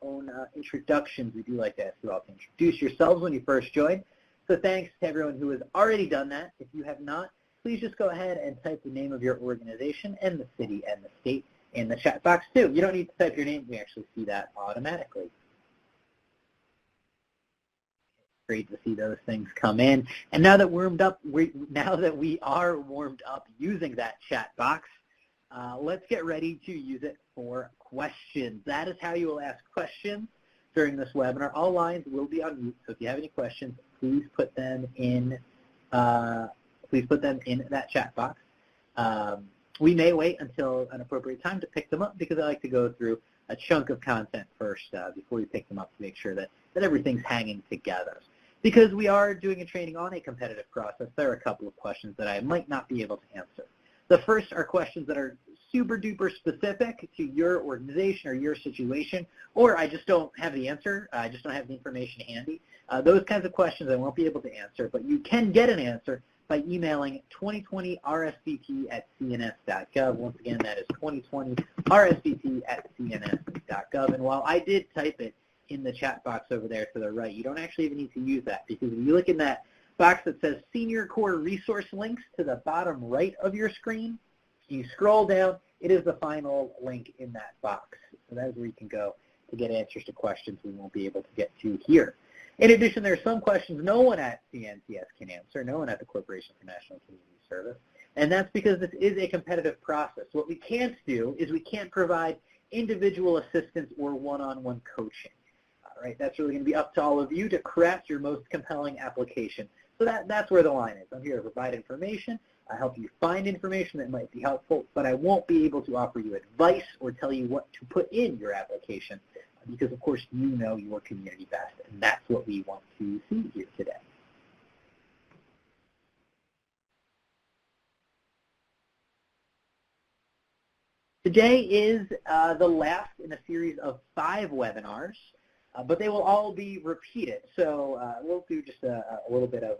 own introductions. We do like to ask you all to introduce yourselves when you first join. So thanks to everyone who has already done that. If you have not, please just go ahead and type the name of your organization and the city and the state in the chat box too. You don't need to type your name. We actually see that automatically. Great to see those things come in. And now that we are warmed up using that chat box, let's get ready to use it for questions. That is how you will ask questions during this webinar. All lines will be on mute, so if you have any questions, please put them in that chat box. We may wait until an appropriate time to pick them up because I like to go through a chunk of content first before we pick them up to make sure that everything's hanging together. Because we are doing a training on a competitive process, there are a couple of questions that I might not be able to answer. The first are questions that are super duper specific to your organization or your situation, or I just don't have the answer, I just don't have the information handy. Those kinds of questions I won't be able to answer, but you can get an answer by emailing 2020rsvp@cns.gov. Once again, that is 2020rsvp@cns.gov. And while I did type it in the chat box over there to the right, you don't actually even need to use that, because if you look in that box that says Senior Core Resource Links to the bottom right of your screen, you scroll down, it is the final link in that box. So that is where you can go to get answers to questions we won't be able to get to here. In addition, there are some questions no one at CNCS can answer, no one at the Corporation for National Community Service, and that's because this is a competitive process. What we can't do is we can't provide individual assistance or one-on-one coaching. All right, that's really going to be up to all of you to craft your most compelling application. So that's where the line is. I'm here to provide information. I help you find information that might be helpful, but I won't be able to offer you advice or tell you what to put in your application because, of course, you know your community best, and that's what we want to see here today. Today is the last in a series of 5 webinars, but they will all be repeated. So we'll do just a little bit of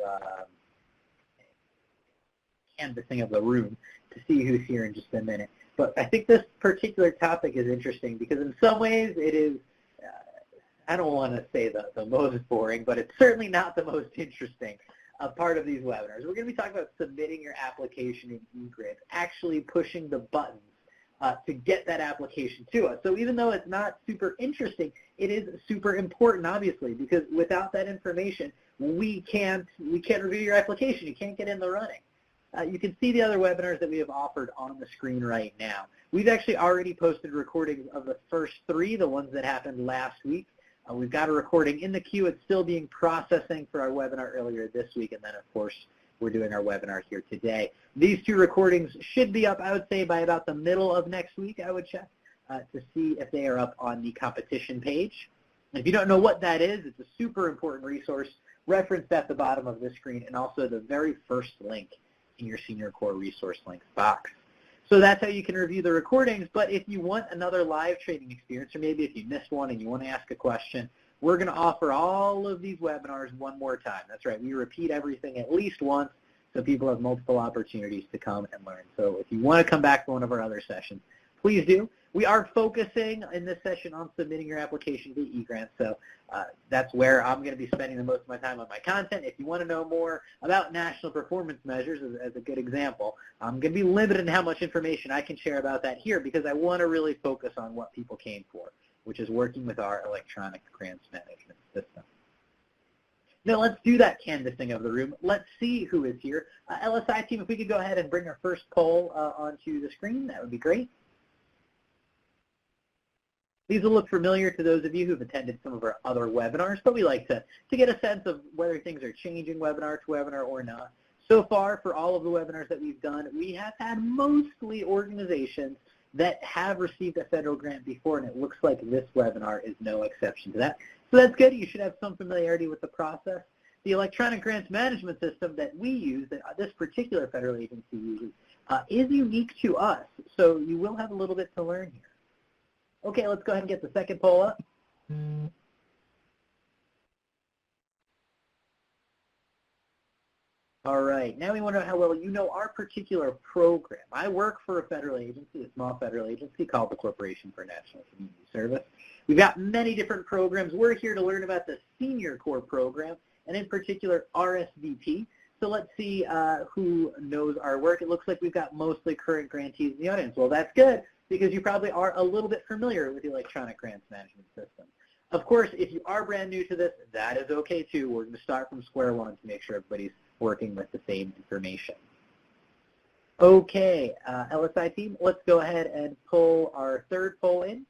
canvassing of the room to see who's here in just a minute. But I think this particular topic is interesting because in some ways it is, I don't want to say the most boring, but it's certainly not the most interesting part of these webinars. We're going to be talking about submitting your application in eGrants, actually pushing the buttons to get that application to us. So even though it's not super interesting, it is super important, obviously, because without that information, we can't review your application. You can't get in the running. You can see the other webinars that we have offered on the screen right now. We've actually already posted recordings of the first 3, the ones that happened last week. We've got a recording in the queue. It's still being processing for our webinar earlier this week, and then, of course, we're doing our webinar here today. These 2 recordings should be up, I would say, by about the middle of next week, I would check, to see if they are up on the competition page. And if you don't know what that is, it's a super important resource referenced at the bottom of this screen and also the very first link in your Senior Core Resource Links box. So that's how you can review the recordings, but if you want another live training experience, or maybe if you missed one and you want to ask a question, we're going to offer all of these webinars one more time. That's right, we repeat everything at least once so people have multiple opportunities to come and learn. So if you want to come back to one of our other sessions, please do. We are focusing in this session on submitting your application to eGrants, so that's where I'm going to be spending the most of my time on my content. If you want to know more about national performance measures, as a good example, I'm going to be limited in how much information I can share about that here because I want to really focus on what people came for, which is working with our electronic grants management system. Now let's do that canvassing of the room. Let's see who is here. LSI team, if we could go ahead and bring our first poll onto the screen, that would be great. These will look familiar to those of you who have attended some of our other webinars, but we like to get a sense of whether things are changing webinar to webinar or not. So far, for all of the webinars that we've done, we have had mostly organizations that have received a federal grant before, and it looks like this webinar is no exception to that. So that's good. You should have some familiarity with the process. The electronic grants management system that we use, that this particular federal agency uses, is unique to us, so you will have a little bit to learn here. Okay, let's go ahead and get the second poll up. All right, now we want to know how well you know our particular program. I work for a federal agency, a small federal agency called the Corporation for National Community Service. We've got many different programs. We're here to learn about the Senior Core program, and in particular RSVP. So let's see who knows our work. It looks like we've got mostly current grantees in the audience. Well, that's good, because you probably are a little bit familiar with the electronic grants management system. Of course, if you are brand new to this, that is okay too. We're going to start from square one to make sure everybody's working with the same information. Okay, LSI team, let's go ahead and pull our third poll in.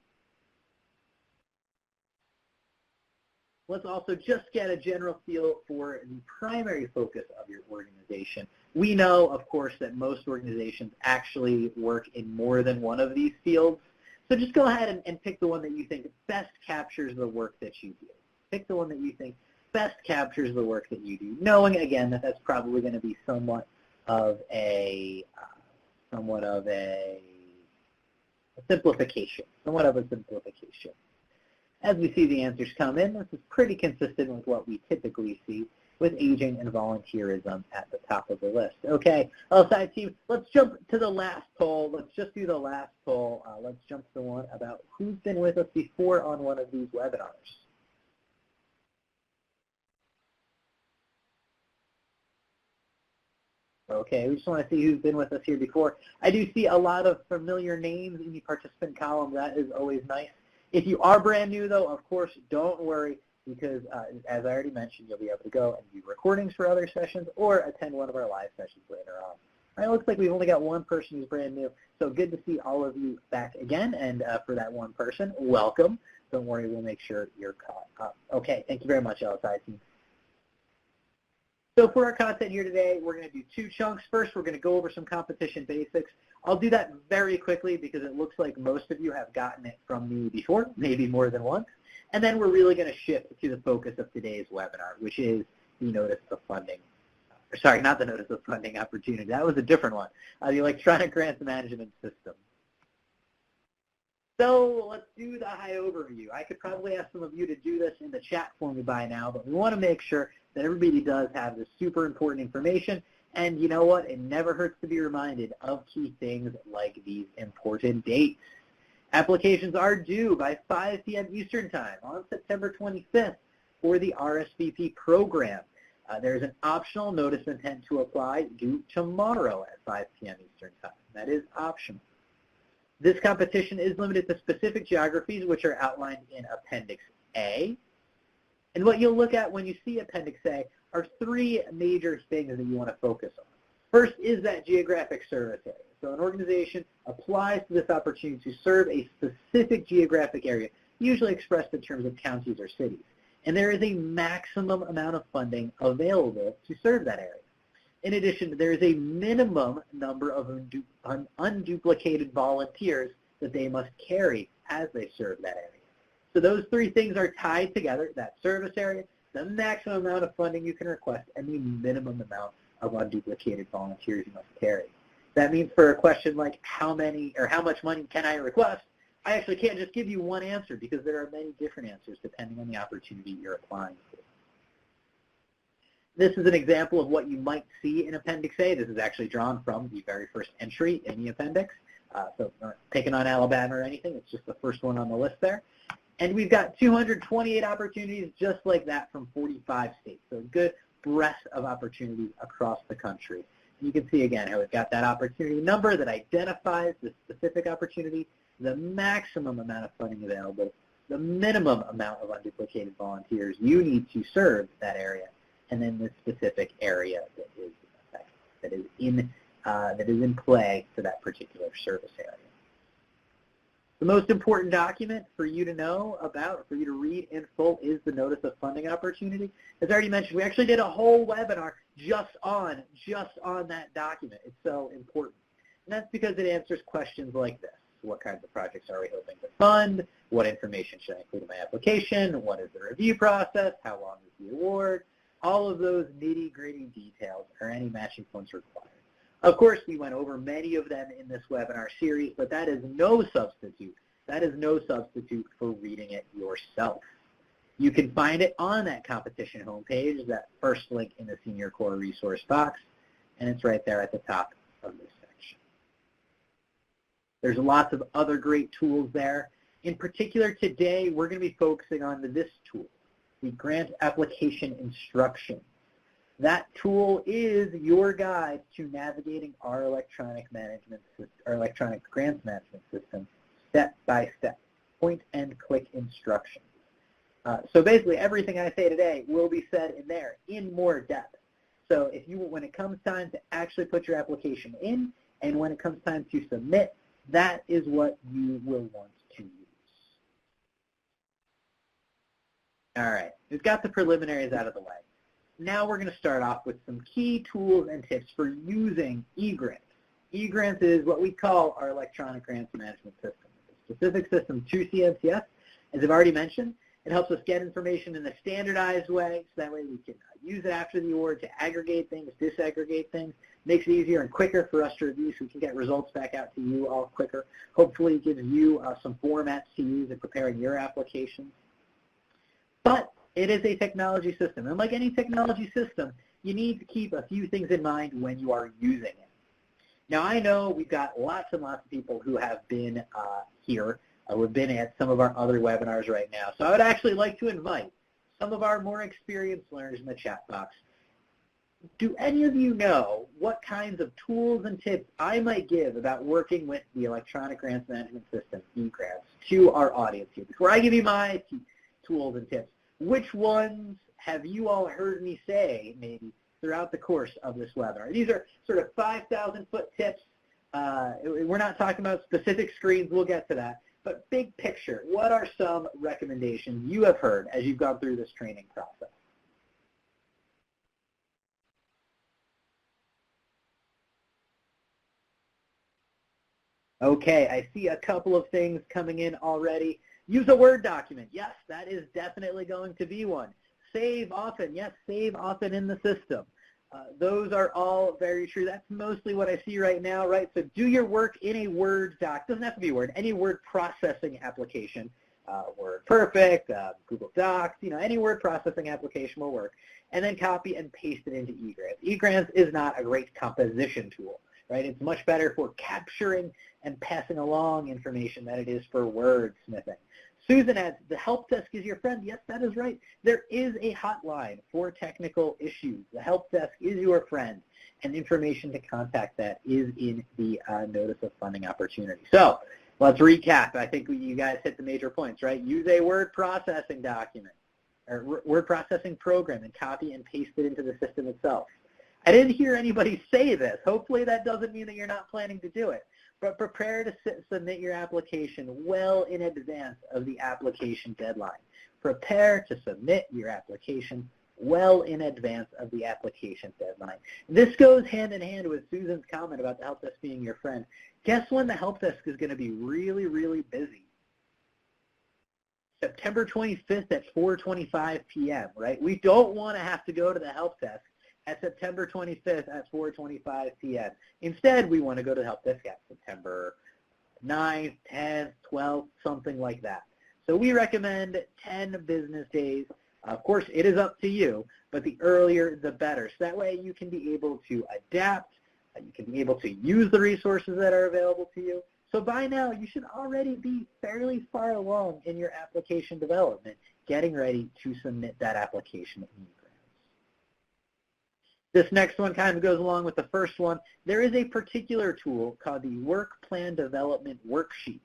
Let's also just get a general feel for the primary focus of your organization. We know, of course, that most organizations actually work in more than one of these fields. So just go ahead and pick the one that you think best captures the work that you do. Pick the one that you think best captures the work that you do, knowing, again, that that's probably going to be somewhat of a simplification. As we see the answers come in, this is pretty consistent with what we typically see with aging and volunteerism at the top of the list. Okay, LSI team, let's jump to the last poll. Let's just do the last poll. Let's jump to the one about who's been with us before on one of these webinars. Okay, we just want to see who's been with us here before. I do see a lot of familiar names in the participant column. That is always nice. If you are brand new, though, of course, don't worry, because as I already mentioned, you'll be able to go and view recordings for other sessions or attend one of our live sessions later on. All right, it looks like we've only got one person who's brand new, so good to see all of you back again. And for that one person, welcome. Don't worry, we'll make sure you're caught up. Okay, thank you very much, LSI team. So for our content here today, we're going to do two chunks. First, we're going to go over some competition basics. I'll do that very quickly because it looks like most of you have gotten it from me before, maybe more than once. And then we're really going to shift to the focus of today's webinar, which is the notice of funding. Sorry, not the notice of funding opportunity. That was a different one. The electronic grants management system. So let's do the high overview. I could probably ask some of you to do this in the chat for me by now, but we want to make sure that everybody does have this super important information. And you know what? It never hurts to be reminded of key things like these important dates. Applications are due by 5 p.m. Eastern Time on September 25th for the RSVP program. There's an optional notice of intent to apply due tomorrow at 5 p.m. Eastern Time. That is optional. This competition is limited to specific geographies, which are outlined in Appendix A. And what you'll look at when you see Appendix A are 3 major things that you want to focus on. First is that geographic service area. So an organization applies to this opportunity to serve a specific geographic area, usually expressed in terms of counties or cities. And there is a maximum amount of funding available to serve that area. In addition, there is a minimum number of unduplicated volunteers that they must carry as they serve that area. So those 3 things are tied together, that service area, the maximum amount of funding you can request, and the minimum amount of unduplicated volunteers you must carry. That means for a question like how much money can I request, I actually can't just give you one answer because there are many different answers depending on the opportunity you're applying for. This is an example of what you might see in Appendix A. This is actually drawn from the very first entry in the appendix. So not picking on Alabama or anything, it's just the first one on the list there. And we've got 228 opportunities just like that from 45 states. So a good breadth of opportunities across the country. And you can see again how we've got that opportunity number that identifies the specific opportunity, the maximum amount of funding available, the minimum amount of unduplicated volunteers you need to serve that area, and then the specific area that is in play for that particular service area. The most important document for you to know about, or for you to read in full, is the Notice of Funding Opportunity. As I already mentioned, we actually did a whole webinar just on that document. It's so important. And that's because it answers questions like this. What kinds of projects are we hoping to fund? What information should I include in my application? What is the review process? How long is the award? All of those nitty-gritty details are any matching funds required. Of course, we went over many of them in this webinar series, but that is no substitute. That is no substitute for reading it yourself. You can find it on that competition homepage, that first link in the Senior Core resource box, and it's right there at the top of this section. There's lots of other great tools there. In particular, today, we're going to be focusing on this tool, the grant application instructions. That tool is your guide to navigating our electronic grants management system step by step, point and click instructions. So basically, everything I say today will be said in there in more depth. So when it comes time to actually put your application in, and when it comes time to submit, that is what you will want to use. All right, we've got the preliminaries out of the way. Now we're going to start off with some key tools and tips for using eGrants. eGrants is what we call our electronic grants management system. It's a specific system to CNCF. As I've already mentioned, it helps us get information in a standardized way, so that way we can use it after the award to aggregate things, disaggregate things, makes it easier and quicker for us to review so we can get results back out to you all quicker. Hopefully it gives you some formats to use in preparing your applications. But it is a technology system, and like any technology system, you need to keep a few things in mind when you are using it. Now I know we've got lots and lots of people who have been here. We've been at some of our other webinars right now. So I would actually like to invite some of our more experienced learners in the chat box. Do any of you know what kinds of tools and tips I might give about working with the electronic grants management system, eGrants, to our audience here? Before I give you my tools and tips, which ones have you all heard me say maybe throughout the course of this webinar? These are sort of 5,000-foot tips. We're not talking about specific screens. We'll get to that. But big picture, what are some recommendations you have heard as you've gone through this training process? Okay, I see a couple of things coming in already. Use a Word document. Yes, that is definitely going to be one. Save often. Yes, save often in the system. Those are all very true. That's mostly what I see right now, right? So do your work in a Word doc. Doesn't have to be Word. Any word processing application, WordPerfect, Google Docs, any word processing application will work. And then copy and paste it into eGrants. eGrants is not a great composition tool, right? It's much better for capturing and passing along information than it is for wordsmithing. Susan adds, the help desk is your friend. Yes, that is right. There is a hotline for technical issues. The help desk is your friend, and information to contact that is in the notice of funding opportunity. So let's recap. I think you guys hit the major points, right? Use a word processing document or word processing program and copy and paste it into the system itself. I didn't hear anybody say this. Hopefully that doesn't mean that you're not planning to do it. But prepare to submit your application well in advance of the application deadline. Prepare to submit your application well in advance of the application deadline. This goes hand in hand with Susan's comment about the help desk being your friend. Guess when the help desk is going to be really, really busy? September 25th at 4:25 p.m., right? We don't want to have to go to the help desk at September 25th at 4:25 p.m. Instead, we want to go to the help desk at September 9th, 10th, 12th, something like that. So we recommend 10 business days. Of course, it is up to you, but the earlier, the better. So that way you can be able to adapt, you can be able to use the resources that are available to you. So by now, you should already be fairly far along in your application development, getting ready to submit that application in eGrants. This next one kind of goes along with the first one. There is a particular tool called the Work Plan Development Worksheets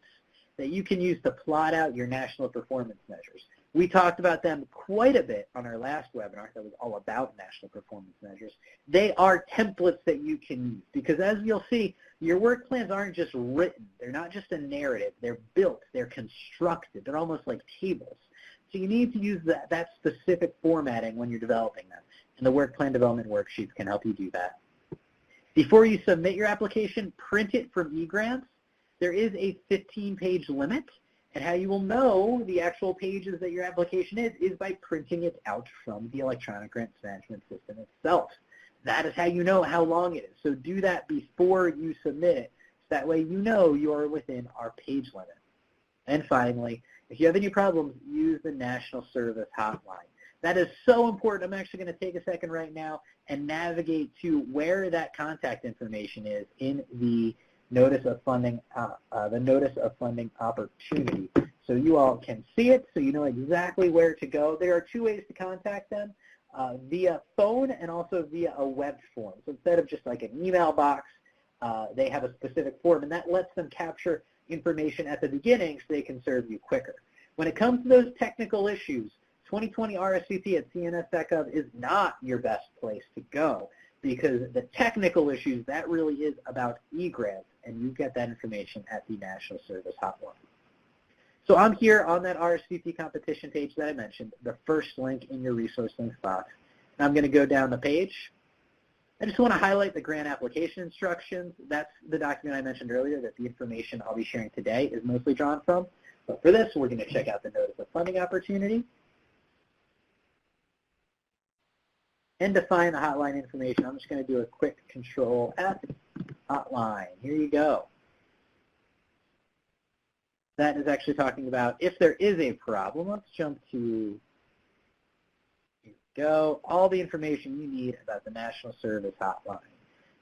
that you can use to plot out your national performance measures. We talked about them quite a bit on our last webinar that was all about national performance measures. They are templates that you can use because, as you'll see, your work plans aren't just written. They're not just a narrative. They're built. They're constructed. They're almost like tables. So you need to use that specific formatting when you're developing them, and the Work Plan Development Worksheets can help you do that. Before you submit your application, print it from eGrants. There is a 15-page limit, and how you will know the actual pages that your application is by printing it out from the electronic grants management system itself. That is how you know how long it is. So do that before you submit it, so that way you know you are within our page limit. And finally, if you have any problems, use the National Service Hotline. That is so important. I'm actually going to take a second right now and navigate to where that contact information is in the notice of funding opportunity. So you all can see it, so you know exactly where to go. There are two ways to contact them, via phone and also via a web form. So instead of just like an email box, they have a specific form, and that lets them capture information at the beginning so they can serve you quicker. When it comes to those technical issues, 2020 RSVP at cns.gov is not your best place to go, because the technical issues, that really is about eGrants, and you get that information at the National Service Hotline. So I'm here on that RSVP competition page that I mentioned, the first link in your resource links box. And I'm going to go down the page. I just want to highlight the grant application instructions. That's the document I mentioned earlier that the information I'll be sharing today is mostly drawn from. But for this, we're going to check out the notice of funding opportunity and define the hotline information. I'm just going to do a quick Control F, hotline. Here you go. That is actually talking about if there is a problem. Let's jump to, here we go, all the information you need about the National Service Hotline.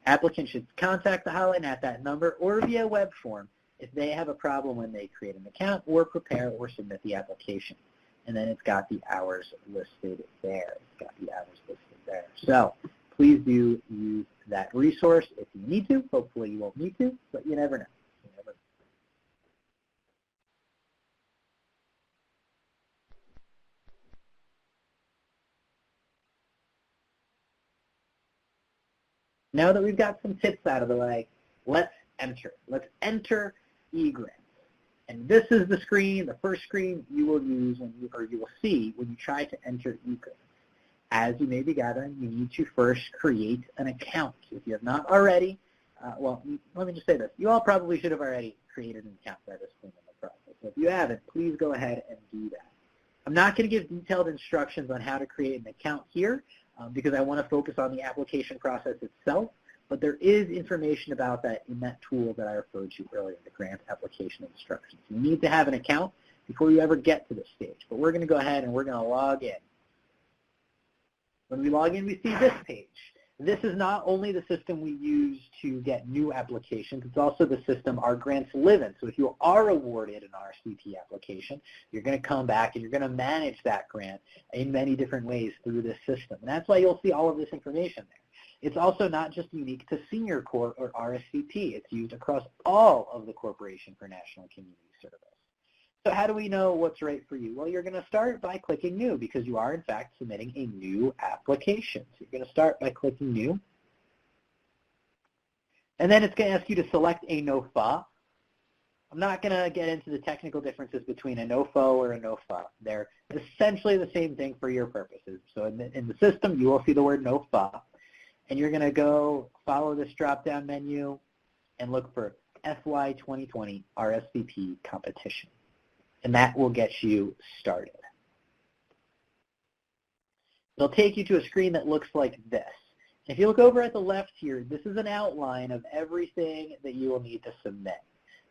Applicants should contact the hotline at that number or via web form if they have a problem when they create an account or prepare or submit the application. And then it's got the hours listed there. So please do use that resource if you need to. Hopefully you won't need to, but you never know. Now that we've got some tips out of the way, let's enter. Let's enter eGrants. And this is the screen, the first screen you will use or you will see when you try to enter eGrants. As you may be gathering, you need to first create an account. If you have not already, well, let me just say this. You all probably should have already created an account by this point in the process. So if you haven't, please go ahead and do that. I'm not going to give detailed instructions on how to create an account here because I want to focus on the application process itself, but there is information about that in that tool that I referred to earlier, the grant application instructions. You need to have an account before you ever get to this stage, but we're going to go ahead and we're going to log in. When we log in, we see this page. This is not only the system we use to get new applications, it's also the system our grants live in. So if you are awarded an RSVP application, you're going to come back and you're going to manage that grant in many different ways through this system. And that's why you'll see all of this information there. It's also not just unique to Senior Corps or RSVP. It's used across all of the Corporation for National Community Service. So how do we know what's right for you? Well, you're going to start by clicking New because you are, in fact, submitting a new application. So you're going to start by clicking New. And then it's going to ask you to select a NOFA. I'm not going to get into the technical differences between a NOFO or a NOFA. They're essentially the same thing for your purposes. So in the system, you will see the word NOFA. And you're going to go follow this drop-down menu and look for FY 2020 RSVP competition. And that will get you started. It'll take you to a screen that looks like this. If you look over at the left here, this is an outline of everything that you will need to submit.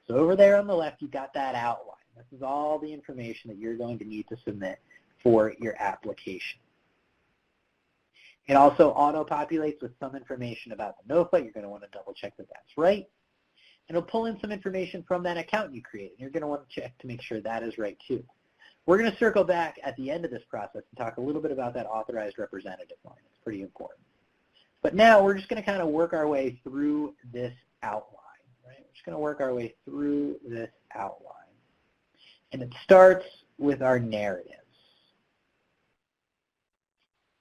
So over there on the left, you've got that outline. This is all the information that you're going to need to submit for your application. It also auto-populates with some information about the NOFA. You're going to want to double check that that's right. And it'll pull in some information from that account you created. You're going to want to check to make sure that is right too. We're going to circle back at the end of this process and talk a little bit about that authorized representative line. It's pretty important. But now we're just going to kind of work our way through this outline. Right? We're just going to work our way through this outline. And it starts with our narratives.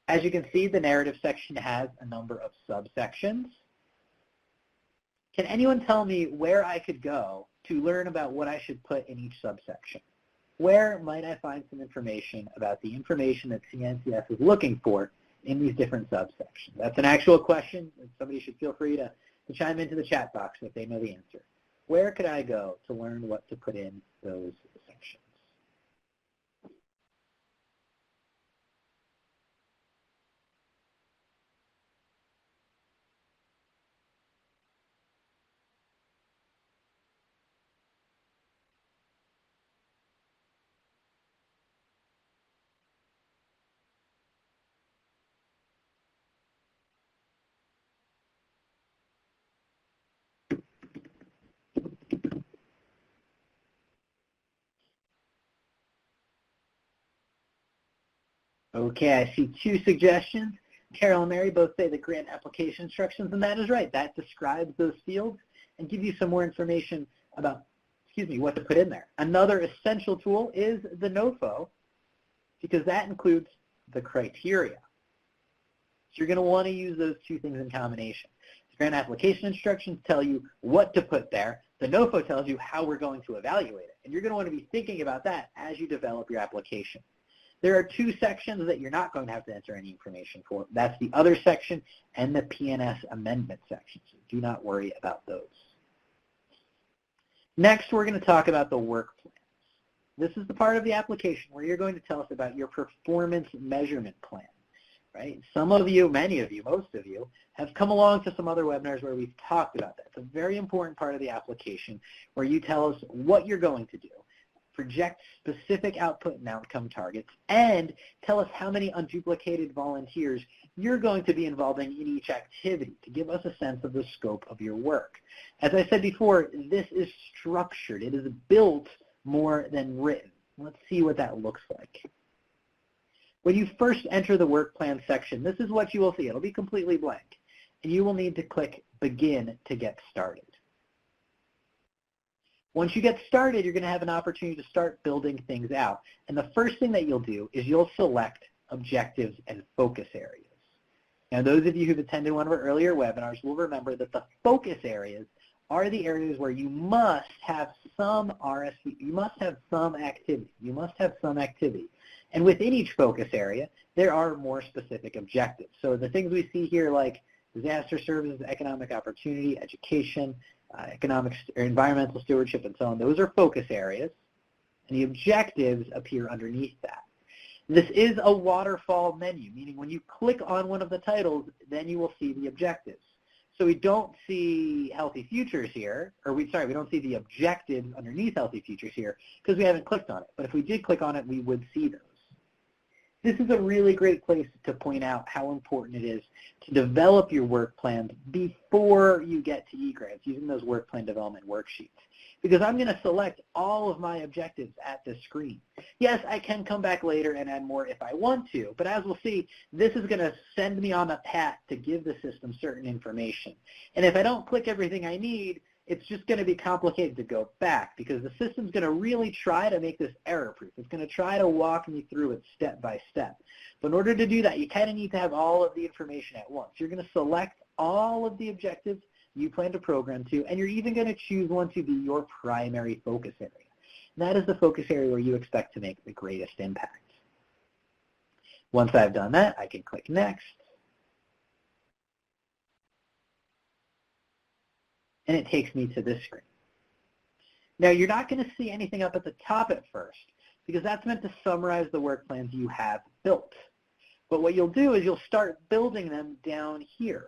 As you can see, the narrative section has a number of subsections. Can anyone tell me where I could go to learn about what I should put in each subsection? Where might I find some information about the information that CNCF is looking for in these different subsections? That's an actual question, and somebody should feel free to chime into the chat box if they know the answer. Where could I go to learn what to put in those sections? Okay, I see 2 suggestions. Carol and Mary both say the grant application instructions, and that is right. That describes those fields and gives you some more information about, what to put in there. Another essential tool is the NOFO, because that includes the criteria. So you're going to want to use those 2 things in combination. The grant application instructions tell you what to put there. The NOFO tells you how we're going to evaluate it. And you're going to want to be thinking about that as you develop your application. There are 2 sections that you're not going to have to enter any information for. That's the other section and the PNS amendment section. So do not worry about those. Next, we're going to talk about the work plans. This is the part of the application where you're going to tell us about your performance measurement plan, right? Some of you, many of you, most of you, have come along to some other webinars where we've talked about that. It's a very important part of the application where you tell us what you're going to do, project specific output and outcome targets, and tell us how many unduplicated volunteers you're going to be involving in each activity to give us a sense of the scope of your work. As I said before, this is structured. It is built more than written. Let's see what that looks like. When you first enter the work plan section, this is what you will see. It'll be completely blank, and you will need to click Begin to get started. Once you get started, you're going to have an opportunity to start building things out. And the first thing that you'll do is you'll select objectives and focus areas. Now, those of you who've attended one of our earlier webinars will remember that the focus areas are the areas where you must have some RSV, you must have some activity. And within each focus area, there are more specific objectives. So the things we see here like disaster services, economic opportunity, education, economic or environmental stewardship, and so on, those are focus areas, and the objectives appear underneath that. This is a waterfall menu, meaning when you click on one of the titles, then you will see the objectives. So we don't see Healthy Futures here, or we don't see the objectives underneath Healthy Futures here because we haven't clicked on it. But if we did click on it, we would see those. This is a really great place to point out how important it is to develop your work plans before you get to eGrants using those work plan development worksheets. Because I'm going to select all of my objectives at this screen. Yes, I can come back later and add more if I want to, but as we'll see, this is going to send me on a path to give the system certain information. And if I don't click everything I need, it's just going to be complicated to go back because the system's going to really try to make this error-proof. It's going to try to walk me through it step by step. But in order to do that, you kind of need to have all of the information at once. You're going to select all of the objectives you plan to program to, and you're even going to choose one to be your primary focus area. And that is the focus area where you expect to make the greatest impact. Once I've done that, I can click Next. And it takes me to this screen. Now, you're not going to see anything up at the top at first because that's meant to summarize the work plans you have built. But what you'll do is you'll start building them down here.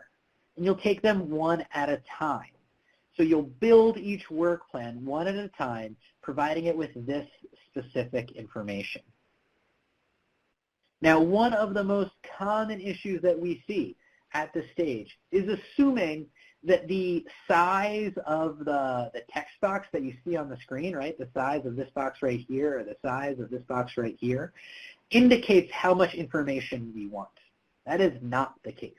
And you'll take them one at a time. So you'll build each work plan one at a time, providing it with this specific information. Now, one of the most common issues that we see at this stage is assuming that the size of the text box that you see on the screen, right, the size of this box right here or the size of this box right here, indicates how much information we want. That is not the case.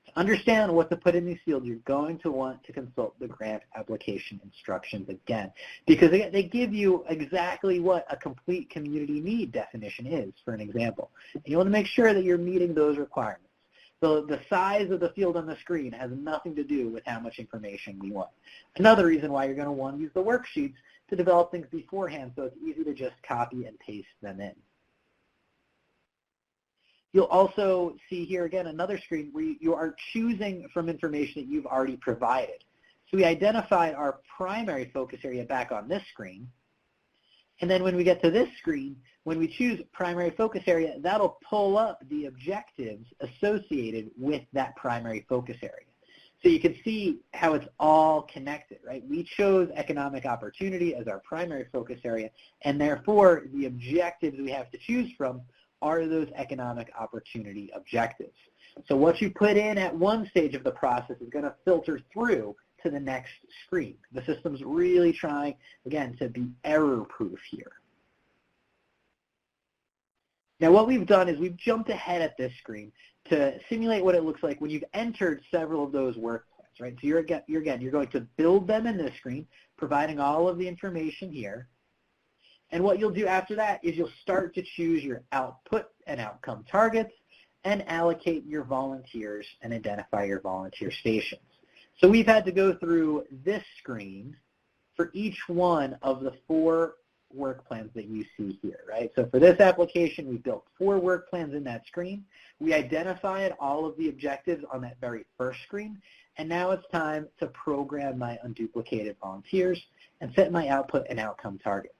To understand what to put in these fields, you're going to want to consult the grant application instructions again, because they give you exactly what a complete community need definition is, for an example. And you want to make sure that you're meeting those requirements. So the size of the field on the screen has nothing to do with how much information we want. Another reason why you're going to want to use the worksheets to develop things beforehand so it's easy to just copy and paste them in. You'll also see here again another screen where you are choosing from information that you've already provided. So we identified our primary focus area back on this screen. And then when we get to this screen, when we choose primary focus area, that'll pull up the objectives associated with that primary focus area. So you can see how it's all connected, right? We chose economic opportunity as our primary focus area, and therefore the objectives we have to choose from are those economic opportunity objectives. So what you put in at one stage of the process is going to filter through to the next screen. The system's really trying, again, to be error-proof here. Now what we've done is we've jumped ahead at this screen to simulate what it looks like when you've entered several of those work plans, right? So you're going to build them in this screen, providing all of the information here. And what you'll do after that is you'll start to choose your output and outcome targets and allocate your volunteers and identify your volunteer stations. So we've had to go through this screen for each one of the 4 work plans that you see here, right? So for this application, we built 4 work plans in that screen. We identified all of the objectives on that very first screen, and now it's time to program my unduplicated volunteers and set my output and outcome targets.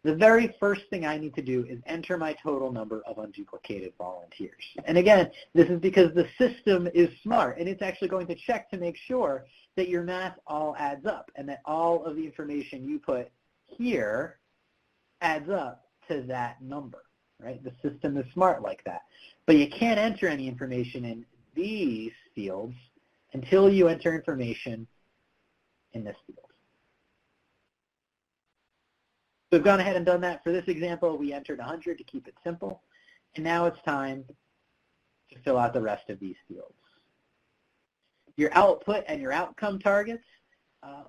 The very first thing I need to do is enter my total number of unduplicated volunteers. And again, this is because the system is smart, and it's actually going to check to make sure that your math all adds up and that all of the information you put here adds up to that number, right? The system is smart like that. But you can't enter any information in these fields until you enter information in this field. So we've gone ahead and done that. For this example, we entered 100 to keep it simple. And now it's time to fill out the rest of these fields. Your output and your outcome targets.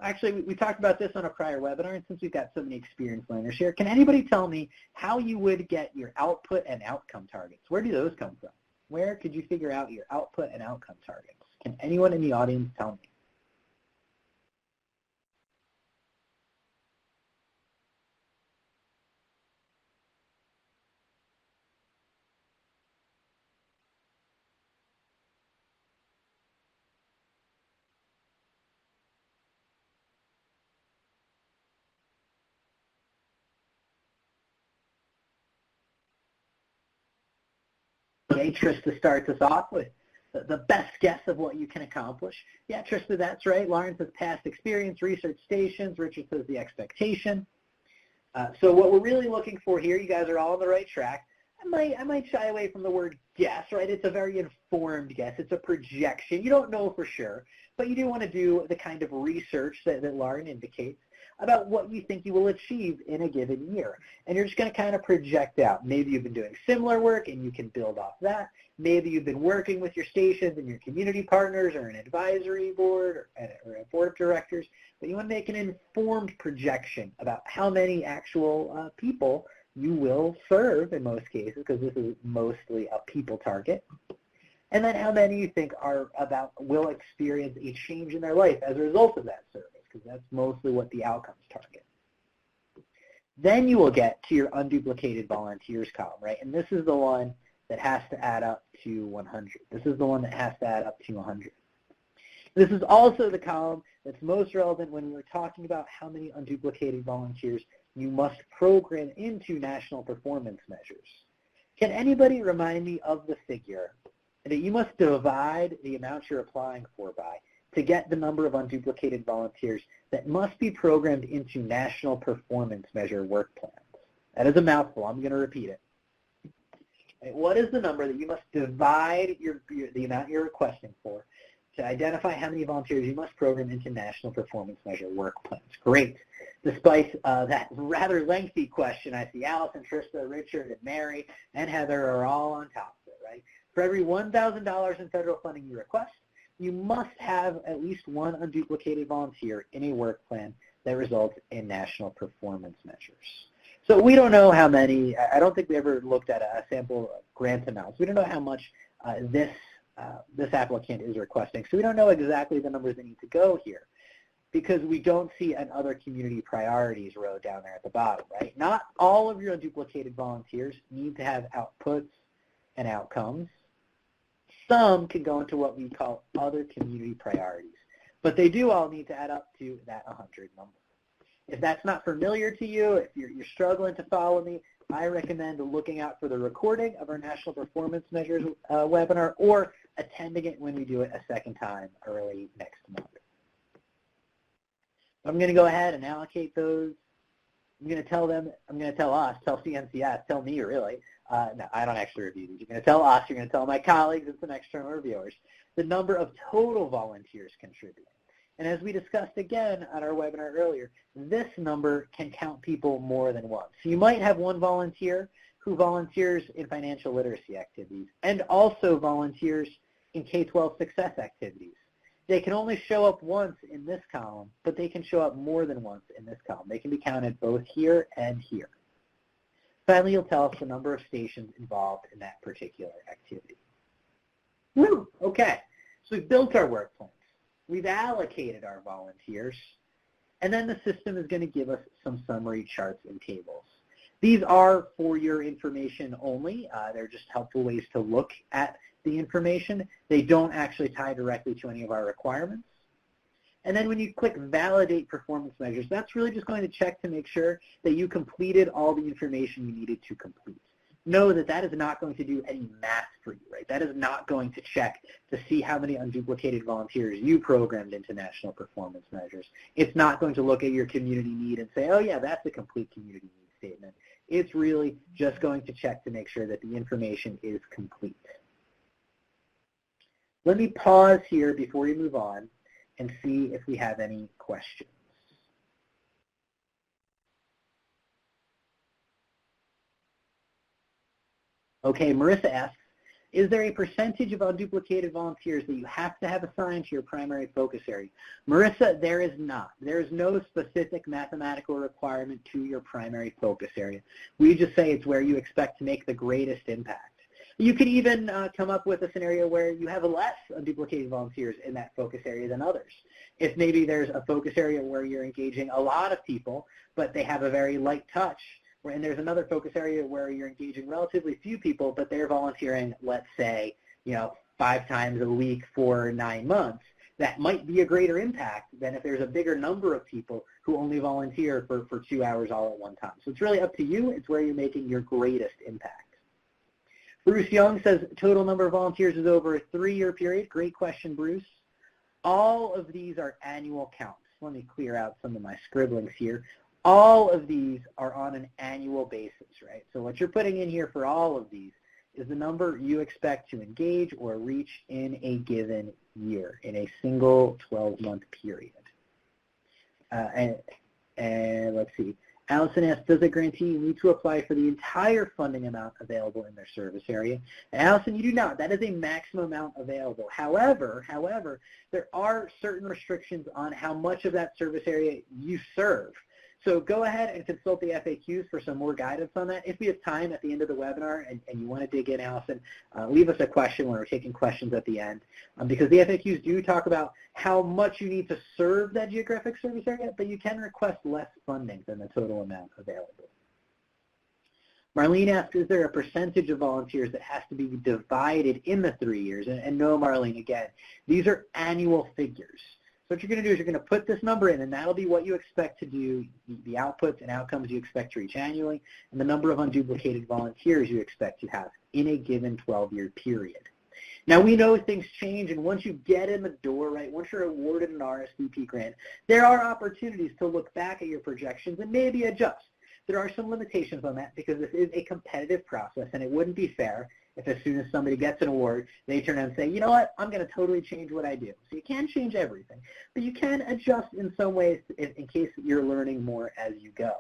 Actually, we talked about this on a prior webinar, and since we've got so many experienced learners here, can anybody tell me how you would get your output and outcome targets? Where do those come from? Where could you figure out your output and outcome targets? Can anyone in the audience tell me? Okay, Trista starts us off with the best guess of what you can accomplish. Yeah, Trista, that's right. Lauren says past experience, research stations. Richard says the expectation. So what we're really looking for here, you guys are all on the right track. I might shy away from the word guess, right? It's a very informed guess. It's a projection. You don't know for sure, but you do want to do the kind of research that Lauren indicates about what you think you will achieve in a given year. And you're just going to kind of project out. Maybe you've been doing similar work and you can build off that. Maybe you've been working with your stations and your community partners or an advisory board or a board of directors, but you want to make an informed projection about how many actual people you will serve in most cases, because this is mostly a people target, and then how many you think will experience a change in their life as a result of that service, because that's mostly what the outcomes target. Then you will get to your unduplicated volunteers column, right? And this is the one that has to add up to 100. This is the one that has to add up to 100. This is also the column that's most relevant when we're talking about how many unduplicated volunteers you must program into national performance measures. Can anybody remind me of the figure that you must divide the amount you're applying for by to get the number of unduplicated volunteers that must be programmed into national performance measure work plans? That is a mouthful. I'm going to repeat it. What is the number that you must divide the amount you're requesting for to identify how many volunteers you must program into national performance measure work plans? Great. Despite that rather lengthy question, I see Allison, Trista, Richard, and Mary, and Heather are all on top of it, right? For every $1,000 in federal funding you request, you must have at least one unduplicated volunteer in a work plan that results in national performance measures. So we don't know how many. I don't think we ever looked at a sample grant amounts. We don't know how much this applicant is requesting. So we don't know exactly the numbers that need to go here, because we don't see an other community priorities row down there at the bottom, right? Not all of your unduplicated volunteers need to have outputs and outcomes. Some can go into what we call other community priorities, but they do all need to add up to that 100 number. If that's not familiar to you, if you're struggling to follow me, I recommend looking out for the recording of our National Performance Measures webinar, or attending it when we do it a second time early next month. I'm going to go ahead and allocate those. I'm going to tell CNCS, tell me really. No, I don't actually review these. You're going to tell us, you're going to tell my colleagues and some external reviewers the number of total volunteers contributing. And as we discussed again on our webinar earlier, this number can count people more than once. So you might have one volunteer who volunteers in financial literacy activities and also volunteers in K-12 success activities. They can only show up once in this column, but they can show up more than once in this column. They can be counted both here and here. Finally, you'll tell us the number of stations involved in that particular activity. Woo! Okay, so we've built our work plans. We've allocated our volunteers, and then the system is going to give us some summary charts and tables. These are for your information only. They're just helpful ways to look at the information. They don't actually tie directly to any of our requirements. And then when you click Validate Performance Measures, that's really just going to check to make sure that you completed all the information you needed to complete. Know that that is not going to do any math for you, right? That is not going to check to see how many unduplicated volunteers you programmed into national performance measures. It's not going to look at your community need and say, oh yeah, that's a complete community need statement. It's really just going to check to make sure that the information is complete. Let me pause here before we move on and see if we have any questions. Okay, Marissa asks, is there a percentage of unduplicated volunteers that you have to have assigned to your primary focus area? Marissa, there is not. There is no specific mathematical requirement to your primary focus area. We just say it's where you expect to make the greatest impact. You could even come up with a scenario where you have less unduplicated volunteers in that focus area than others. If maybe there's a focus area where you're engaging a lot of people, but they have a very light touch, and there's another focus area where you're engaging relatively few people, but they're volunteering, let's say, 5 times a week for 9 months, that might be a greater impact than if there's a bigger number of people who only volunteer for 2 hours all at one time. So it's really up to you. It's where you're making your greatest impact. Bruce Young says total number of volunteers is over a 3-year period. Great question, Bruce. All of these are annual counts. Let me clear out some of my scribblings here. All of these are on an annual basis, right? So what you're putting in here for all of these is the number you expect to engage or reach in a given year, in a single 12-month period. And let's see. Allison asks, does a grantee need to apply for the entire funding amount available in their service area? And Allison, you do not. That is a maximum amount available. However, there are certain restrictions on how much of that service area you serve. So go ahead and consult the FAQs for some more guidance on that. If we have time at the end of the webinar and you want to dig in, Allison, leave us a question when we're taking questions at the end, because the FAQs do talk about how much you need to serve that geographic service area, but you can request less funding than the total amount available. Marlene asks, is there a percentage of volunteers that has to be divided in the 3 years? And no, Marlene, again, these are annual figures. So what you're going to do is you're going to put this number in, and that'll be what you expect to do, the outputs and outcomes you expect to reach annually, and the number of unduplicated volunteers you expect to have in a given 12-year period. Now, we know things change, and once you get in the door, right, once you're awarded an RSVP grant, there are opportunities to look back at your projections and maybe adjust. There are some limitations on that because this is a competitive process, and it wouldn't be fair if as soon as somebody gets an award, they turn and say, you know what, I'm going to totally change what I do. So you can't change everything, but you can adjust in some ways in case you're learning more as you go.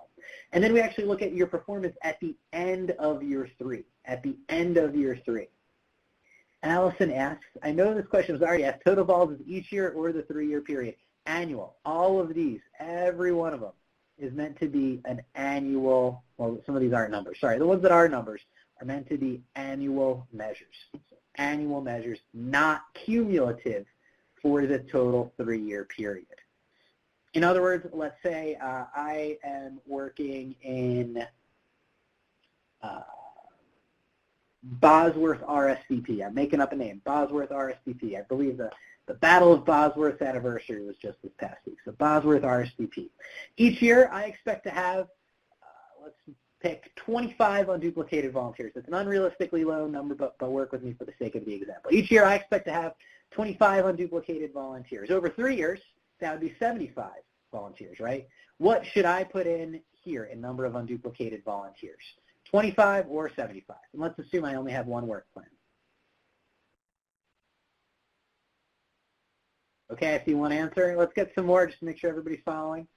And then we actually look at your performance at the end of year 3, at the end of year 3. Allison asks, I know this question was already asked, total vols is each year or the 3-year period? Annual. All of these, every one of them, is meant to be an annual, well, some of these aren't numbers. Sorry, the ones that are numbers are meant to be annual measures. So annual measures, not cumulative for the total 3-year period. In other words, let's say I am working in Bosworth RSVP. I'm making up a name, Bosworth RSVP. I believe the Battle of Bosworth's anniversary was just this past week. So Bosworth RSVP. Each year I expect to have, let's pick 25 unduplicated volunteers. It's an unrealistically low number, but work with me for the sake of the example. Each year I expect to have 25 unduplicated volunteers. Over 3 years, that would be 75 volunteers, right? What should I put in here in number of unduplicated volunteers? 25 or 75? And let's assume I only have one work plan. Okay, I see one answer. Let's get some more just to make sure everybody's following.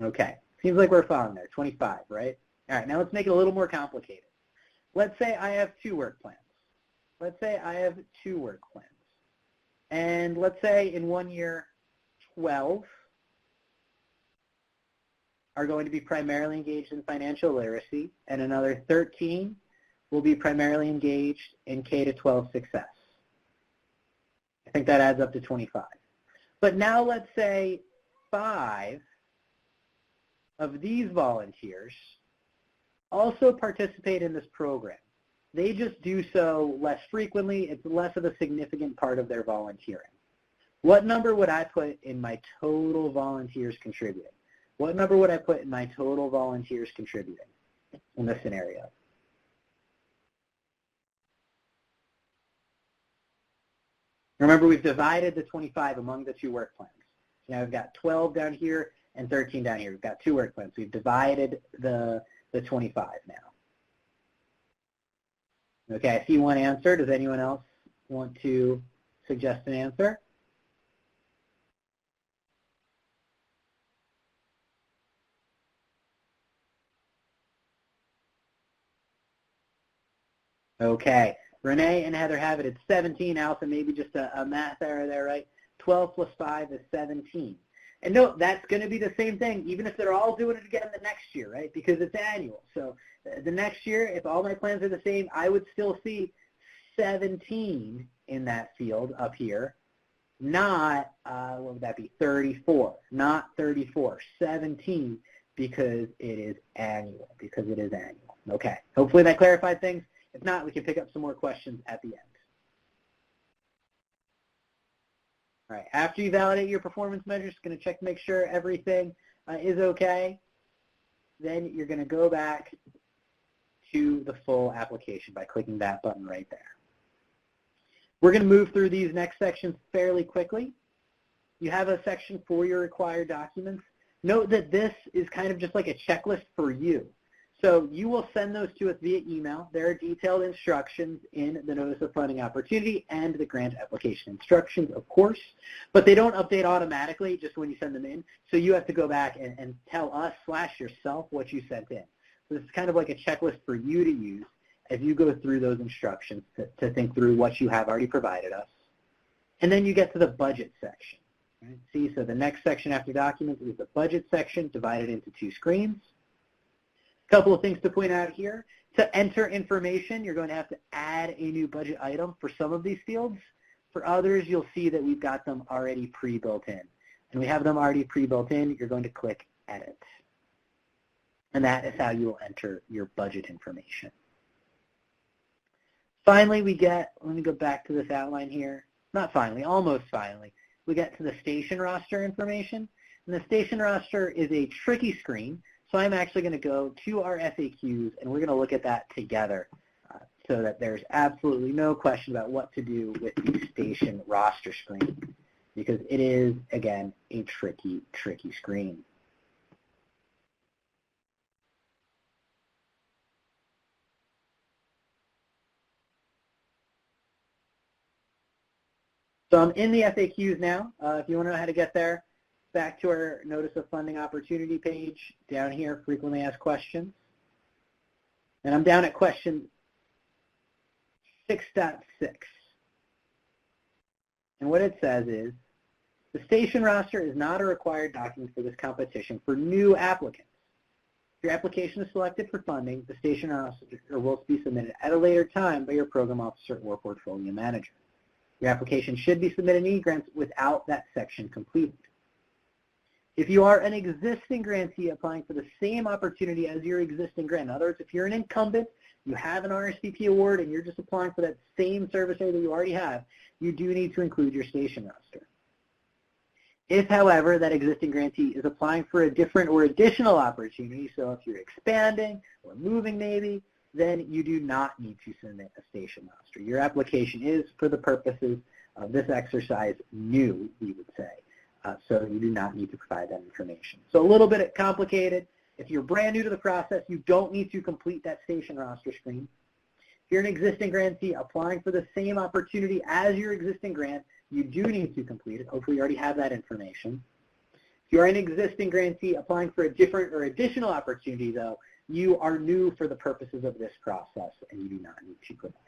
Okay, seems like we're following there, 25, right? All right, now let's make it a little more complicated. Let's say I have 2 work plans. Let's say I have 2 work plans. And let's say in one year, 12 are going to be primarily engaged in financial literacy, and another 13 will be primarily engaged in K-12 success. I think that adds up to 25. But now let's say 5 of these volunteers also participate in this program. They just do so less frequently. It's less of a significant part of their volunteering. What number would I put in my total volunteers contributing? What number would I put in my total volunteers contributing in this scenario? Remember, we've divided the 25 among the 2 work plans. Now we've got 12 down here and 13 down here. We've got 2 work plans. We've divided the 25 now. Okay, I see one answer. Does anyone else want to suggest an answer? Okay, Renee and Heather have it. It's 17. Allison, maybe just a math error there, right? 12 plus 5 is 17. And note, that's going to be the same thing, even if they're all doing it again the next year, right? Because it's annual. So the next year, if all my plans are the same, I would still see 17 in that field up here, not, what would that be, 34, not 34, 17, because it is annual, Okay, hopefully that clarified things. If not, we can pick up some more questions at the end. All right, after you validate your performance measures, going to check to make sure everything is okay. Then you're going to go back to the full application by clicking that button right there. We're going to move through these next sections fairly quickly. You have a section for your required documents. Note that this is kind of just like a checklist for you. So you will send those to us via email. There are detailed instructions in the Notice of Funding Opportunity and the grant application instructions, of course, but they don't update automatically just when you send them in. So you have to go back and tell us / yourself what you sent in. So this is kind of like a checklist for you to use as you go through those instructions to think through what you have already provided us. And then you get to the budget section. Right? See, so the next section after documents is the budget section divided into 2 screens. Couple of things to point out here. To enter information, you're going to have to add a new budget item for some of these fields. For others, you'll see that we've got them already pre-built in. And we have them already pre-built in. You're going to click Edit. And that is how you will enter your budget information. Finally, let me go back to this outline here. Not finally, almost finally. We get to the station roster information. And the station roster is a tricky screen. So I'm actually going to go to our FAQs, and we're going to look at that together so that there's absolutely no question about what to do with the station roster screen, because it is, again, a tricky, tricky screen. So I'm in the FAQs now. If you want to know how to get there, back to our Notice of Funding Opportunity page, down here, Frequently Asked Questions. And I'm down at question 6.6. And what it says is, the station roster is not a required document for this competition for new applicants. If your application is selected for funding, the station roster will be submitted at a later time by your program officer or portfolio manager. Your application should be submitted in eGrants without that section completed. If you are an existing grantee applying for the same opportunity as your existing grant, in other words, if you're an incumbent, you have an RSVP award, and you're just applying for that same service area that you already have, you do need to include your station roster. If, however, that existing grantee is applying for a different or additional opportunity, so if you're expanding or moving maybe, then you do not need to submit a station roster. Your application is, for the purposes of this exercise, new, we would say. So you do not need to provide that information. So a little bit complicated. If you're brand new to the process, you don't need to complete that station roster screen. If you're an existing grantee applying for the same opportunity as your existing grant, you do need to complete it. Hopefully you already have that information. If If you're an existing grantee applying for a different or additional opportunity, though, you are new for the purposes of this process, and you do not need to provide.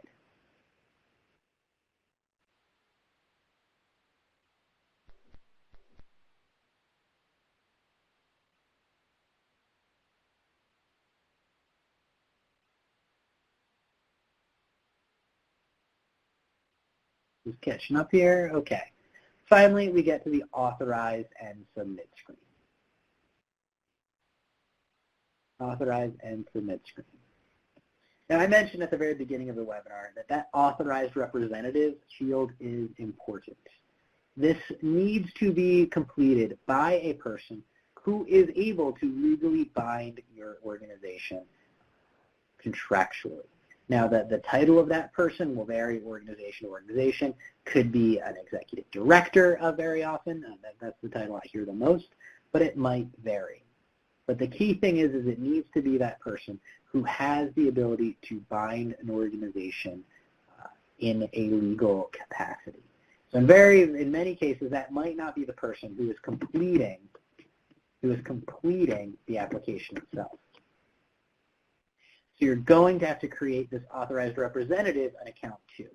Just catching up here. Okay. Finally, we get to the authorize and submit screen. Authorize and submit screen. Now, I mentioned at the very beginning of the webinar that that authorized representative field is important. This needs to be completed by a person who is able to legally bind your organization contractually. Now, the title of that person will vary organization to organization. Could be an executive director very often. That's the title I hear the most, but it might vary. But the key thing is it needs to be that person who has the ability to bind an organization in a legal capacity. So in many cases, that might not be the person who is completing the application itself. So you're going to have to create this authorized representative an account too.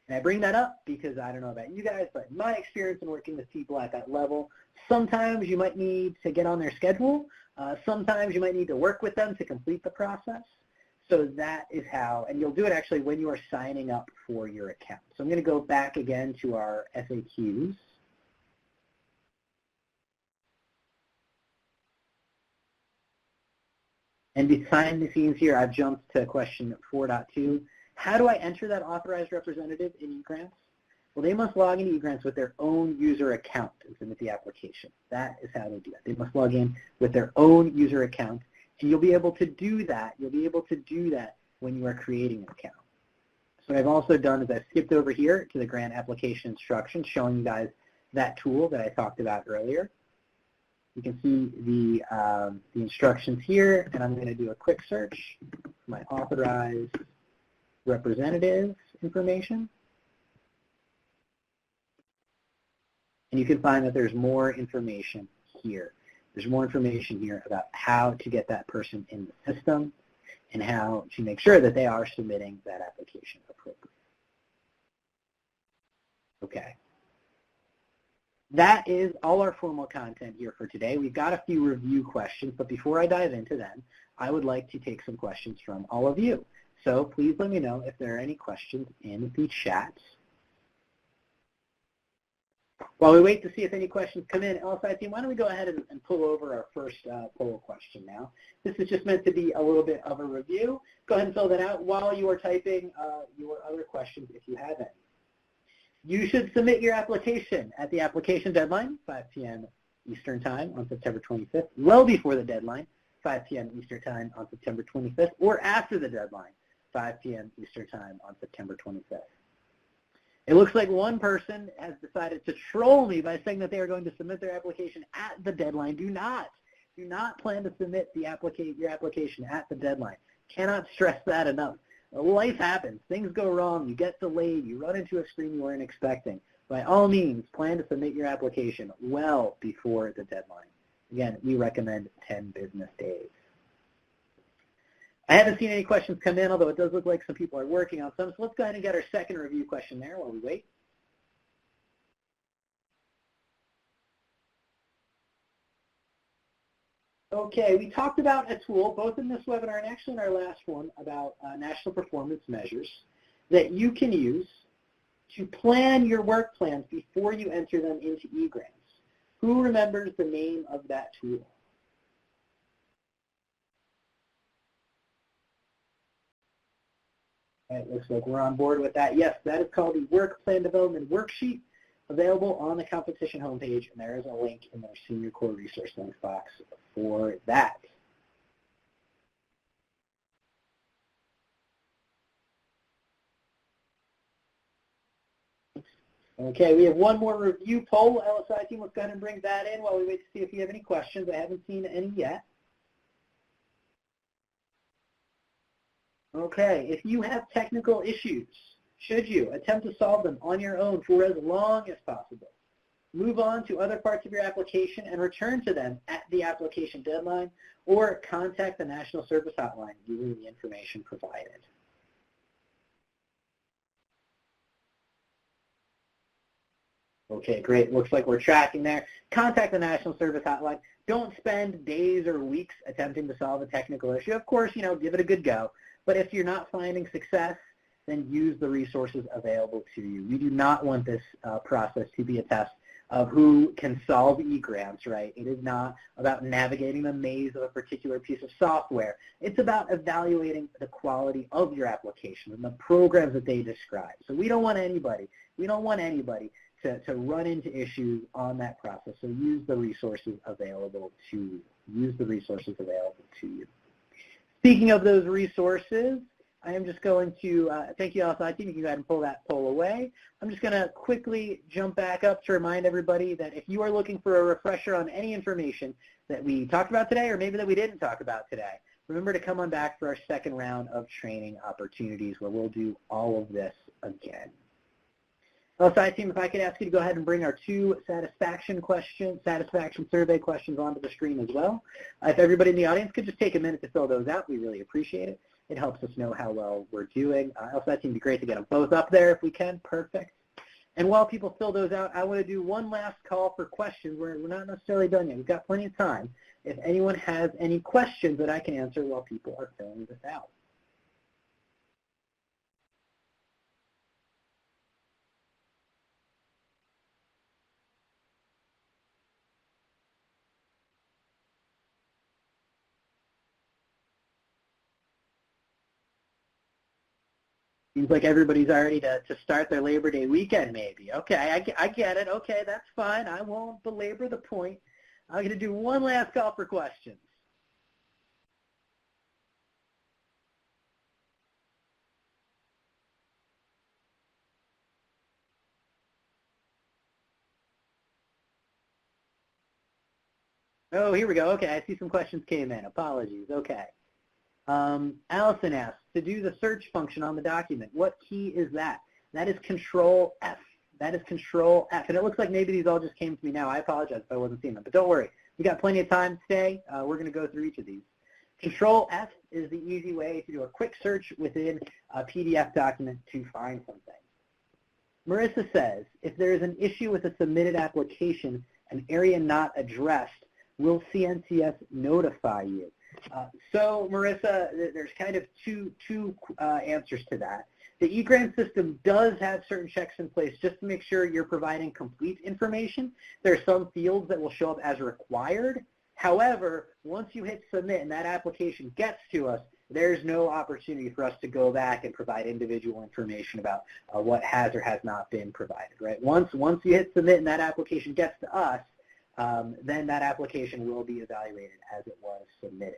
And I bring that up because I don't know about you guys, but in my experience in working with people at that level, sometimes you might need to get on their schedule. Sometimes you might need to work with them to complete the process. So that is how, and you'll do it actually when you are signing up for your account. So I'm going to go back again to our FAQs. And behind the scenes here, I've jumped to question 4.2. How do I enter that authorized representative in eGrants? Well, they must log into eGrants with their own user account and submit the application. That is how they do that. They must log in with their own user account, and you'll be able to do that. You'll be able to do that when you are creating an account. So what I've also done is I've skipped over here to the grant application instructions, showing you guys that tool that I talked about earlier. You can see the instructions here, and I'm going to do a quick search for my authorized representative information. And you can find that there's more information here. There's more information here about how to get that person in the system and how to make sure that they are submitting that application appropriately. Okay. That is all our formal content here for today. We've got a few review questions, but before I dive into them, I would like to take some questions from all of you. So please let me know if there are any questions in the chat. While we wait to see if any questions come in, LSI team, why don't we go ahead and pull over our first poll question now. This is just meant to be a little bit of a review. Go ahead and fill that out while you are typing your other questions if you have any. You should submit your application at the application deadline, 5 p.m. Eastern Time on September 25th, well before the deadline, 5 p.m. Eastern Time on September 25th, or after the deadline, 5 p.m. Eastern Time on September 25th. It looks like one person has decided to troll me by saying that they are going to submit their application at the deadline. Do not plan to submit your application at the deadline. Cannot stress that enough. Life happens. Things go wrong. You get delayed. You run into a screen you weren't expecting. By all means, plan to submit your application well before the deadline. Again, we recommend 10 business days. I haven't seen any questions come in, although it does look like some people are working on some. So let's go ahead and get our second review question there while we wait. Okay, we talked about a tool, both in this webinar and actually in our last one, about national performance measures that you can use to plan your work plans before you enter them into eGrants. Who remembers the name of that tool? It looks like we're on board with that. Yes, that is called the Work Plan Development Worksheet, available on the competition homepage, and there is a link in their Senior Core Resource Links box for that. Okay, we have one more review poll. LSI team, let's go ahead and bring that in while we wait to see if you have any questions. I haven't seen any yet. Okay, if you have technical issues, should you attempt to solve them on your own for as long as possible? move on to other parts of your application and return to them at the application deadline, or contact the National Service Hotline using the information provided. Okay, great. Looks like we're tracking there. Contact the National Service Hotline. Don't spend days or weeks attempting to solve a technical issue. Of course, give it a good go. But if you're not finding success, then use the resources available to you. We do not want this process to be a test of who can solve eGrants, right? It is not about navigating the maze of a particular piece of software. It's about evaluating the quality of your application and the programs that they describe. So we don't want anybody to run into issues on that process. So use the resources available to you. Speaking of those resources, I am just going to, thank you, Alice. I think you can go ahead and pull that poll away. I'm just going to quickly jump back up to remind everybody that if you are looking for a refresher on any information that we talked about today or maybe that we didn't talk about today, remember to come on back for our second round of training opportunities where we'll do all of this again. Side team, if I could ask you to go ahead and bring our 2 satisfaction survey questions onto the screen as well. If everybody in the audience could just take a minute to fill those out, we really appreciate it. It helps us know how well we're doing. Side team, it'd be great to get them both up there if we can. Perfect. And while people fill those out, I want to do one last call for questions. We're not necessarily done yet. We've got plenty of time. If anyone has any questions that I can answer while people are filling this out. Seems like everybody's already to start their Labor Day weekend, maybe. Okay, I get it. Okay, that's fine. I won't belabor the point. I'm going to do one last call for questions. Oh, here we go. Okay, I see some questions came in. Apologies. Okay. Allison asks, to do the search function on the document, what key is that? That is Control F. That is Control F. And it looks like maybe these all just came to me now. I apologize if I wasn't seeing them. But don't worry. We got plenty of time today. We're going to go through each of these. Control F is the easy way to do a quick search within a PDF document to find something. Marissa says, if there is an issue with a submitted application, an area not addressed, will CNCS notify you? So, Marissa, there's kind of two answers to that. The eGrants system does have certain checks in place just to make sure you're providing complete information. There are some fields that will show up as required. However, once you hit submit and that application gets to us, there's no opportunity for us to go back and provide individual information about what has or has not been provided, right? Once you hit submit and that application gets to us, then that application will be evaluated as it was submitted.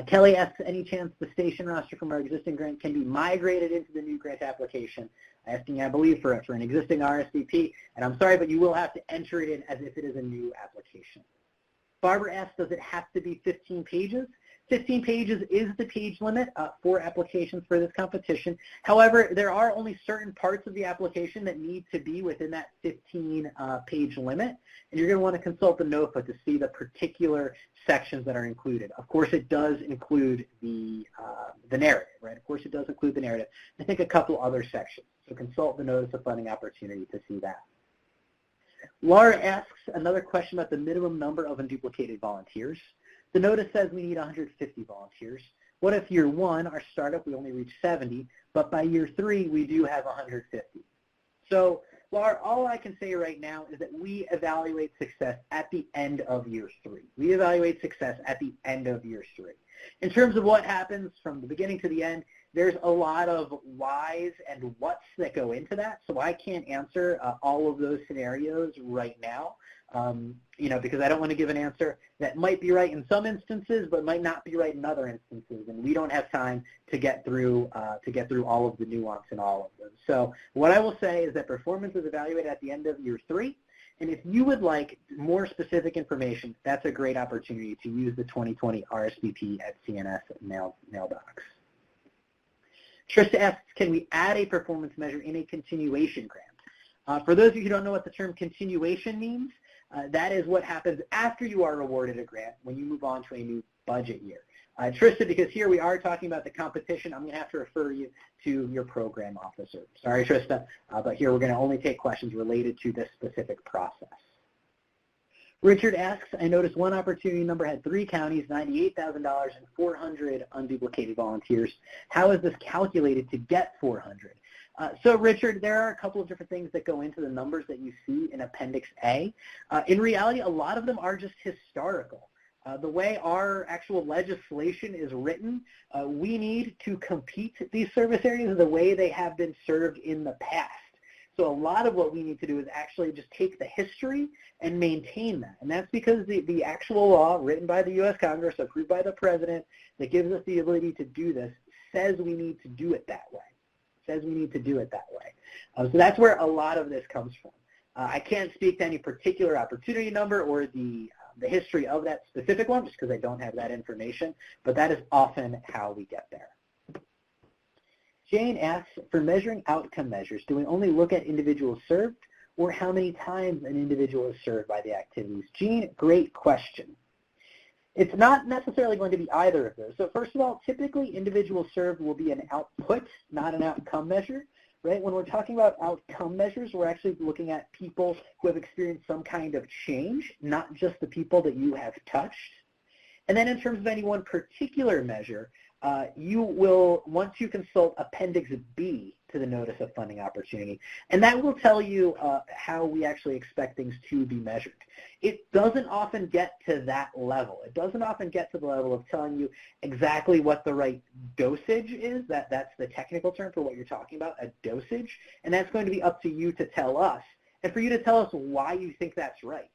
Kelly asks, any chance the station roster from our existing grant can be migrated into the new grant application? Asking, I believe, for an existing RSVP, and I'm sorry, but you will have to enter it in as if it is a new application. Barbara asks, does it have to be 15 pages? 15 pages is the page limit for applications for this competition. However, there are only certain parts of the application that need to be within that 15-page limit, and you're going to want to consult the notebook to see the particular sections that are included. Of course, it does include the narrative, right? Of course, it does include the narrative. I think a couple other sections. So consult the Notice of Funding opportunity to see that. Laura asks another question about the minimum number of unduplicated volunteers. The notice says we need 150 volunteers. What if year 1, our startup, we only reach 70, but by year 3, we do have 150? So, Laura, all I can say right now is that we evaluate success at the end of year 3. We evaluate success at the end of year 3. In terms of what happens from the beginning to the end, there's a lot of whys and whats that go into that, so I can't answer all of those scenarios right now. Because I don't want to give an answer that might be right in some instances, but might not be right in other instances, and we don't have time to get through all of the nuance in all of them. So what I will say is that performance is evaluated at the end of year 3, and if you would like more specific information, that's a great opportunity to use the 2020 RSVP at CNS mailbox. Trista asks, can we add a performance measure in a continuation grant? For those of you who don't know what the term continuation means, that is what happens after you are awarded a grant when you move on to a new budget year. Trista, because here we are talking about the competition, I'm going to have to refer you to your program officer. Sorry, Trista, but here we're going to only take questions related to this specific process. Richard asks, I noticed one opportunity number had 3 counties, $98,000 and 400 unduplicated volunteers. How is this calculated to get 400? So Richard, there are a couple of different things that go into the numbers that you see in Appendix A. In reality, a lot of them are just historical. The way our actual legislation is written, we need to compete these service areas the way they have been served in the past. So a lot of what we need to do is actually just take the history and maintain that. And that's because the actual law written by the U.S. Congress, approved by the President, that gives us the ability to do this, says we need to do it that way. So that's where a lot of this comes from. I can't speak to any particular opportunity number or the history of that specific one, just because I don't have that information, but that is often how we get there. Jane asks, for measuring outcome measures, do we only look at individuals served or how many times an individual is served by the activities? Jean, great question. It's not necessarily going to be either of those. So first of all, typically individuals served will be an output, not an outcome measure, right? When we're talking about outcome measures, we're actually looking at people who have experienced some kind of change, not just the people that you have touched. And then in terms of any one particular measure, you will want to consult Appendix B to the Notice of Funding Opportunity, and that will tell you how we actually expect things to be measured. It doesn't often get to that level. It doesn't often get to the level of telling you exactly what the right dosage is. That's the technical term for what you're talking about, a dosage, and that's going to be up to you to tell us, and for you to tell us why you think that's right.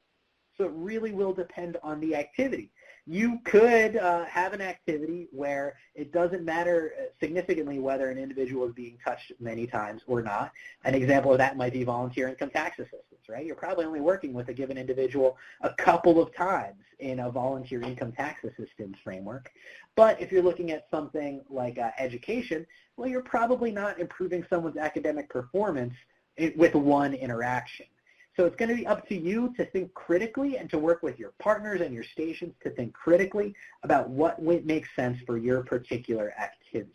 So it really will depend on the activity. You could have an activity where it doesn't matter significantly whether an individual is being touched many times or not. An example of that might be volunteer income tax assistance, right? You're probably only working with a given individual a couple of times in a volunteer income tax assistance framework. But if you're looking at something like education, well, you're probably not improving someone's academic performance with one interaction. So it's going to be up to you to think critically and to work with your partners and your stations to think critically about what makes sense for your particular activities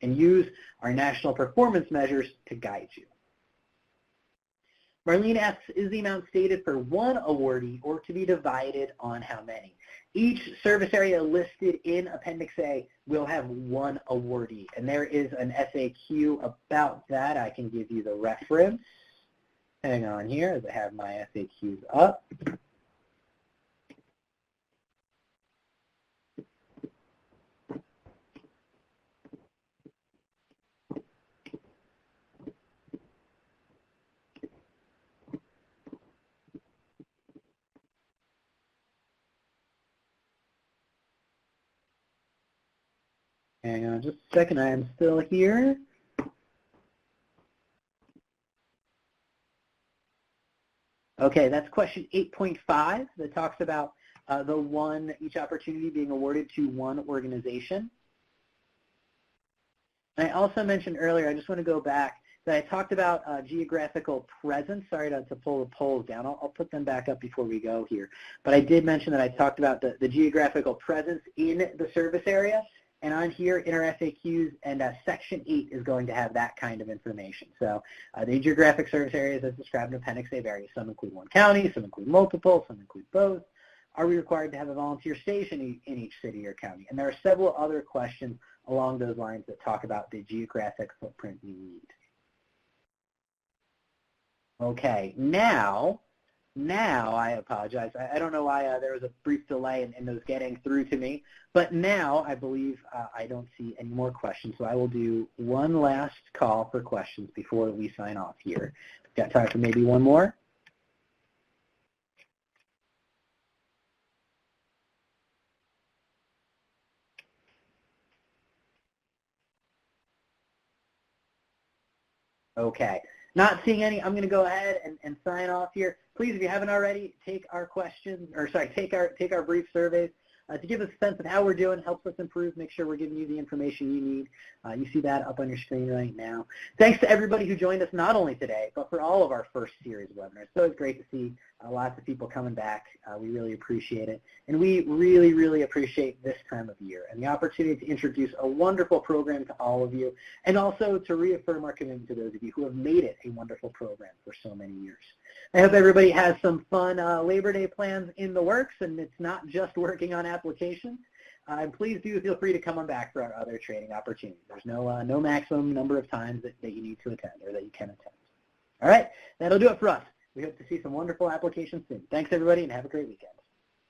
and use our national performance measures to guide you. Marlene asks, is the amount stated for one awardee or to be divided on how many? Each service area listed in Appendix A will have one awardee, and there is an FAQ about that. I can give you the reference. Hang on here as I have my FAQs up. Hang on just a second, I am still here. Okay, that's question 8.5 that talks about each opportunity being awarded to one organization. And I also mentioned earlier, I just want to go back, that I talked about geographical presence. Sorry to pull the polls down. I'll put them back up before we go here. But I did mention that I talked about the geographical presence in the service area. And on here in our FAQs, and Section 8 is going to have that kind of information. So the geographic service areas as described in Appendix A vary. Some include one county, some include multiple, some include both. Are we required to have a volunteer station in each city or county? And there are several other questions along those lines that talk about the geographic footprint we need. Okay, now I apologize. I don't know why there was a brief delay in those getting through to me, but now I believe I don't see any more questions, so I will do one last call for questions before we sign off here. Got time for maybe one more? Okay. Not seeing any, I'm going to go ahead and sign off here. Please, if you haven't already, take our questions, or sorry, take our brief surveys. to give us a sense of how we're doing, helps us improve, make sure we're giving you the information you need. You see that up on your screen right now. Thanks to everybody who joined us not only today, but for all of our first series of webinars. So it's great to see lots of people coming back. We really appreciate it. And we really, really appreciate this time of year and the opportunity to introduce a wonderful program to all of you, and also to reaffirm our commitment to those of you who have made it a wonderful program for so many years. I hope everybody has some fun Labor Day plans in the works, and it's not just working on applications. And please do feel free to come on back for our other training opportunities. There's no maximum number of times that you need to attend or that you can attend. All right, that'll do it for us. We hope to see some wonderful applications soon. Thanks, everybody, and have a great weekend.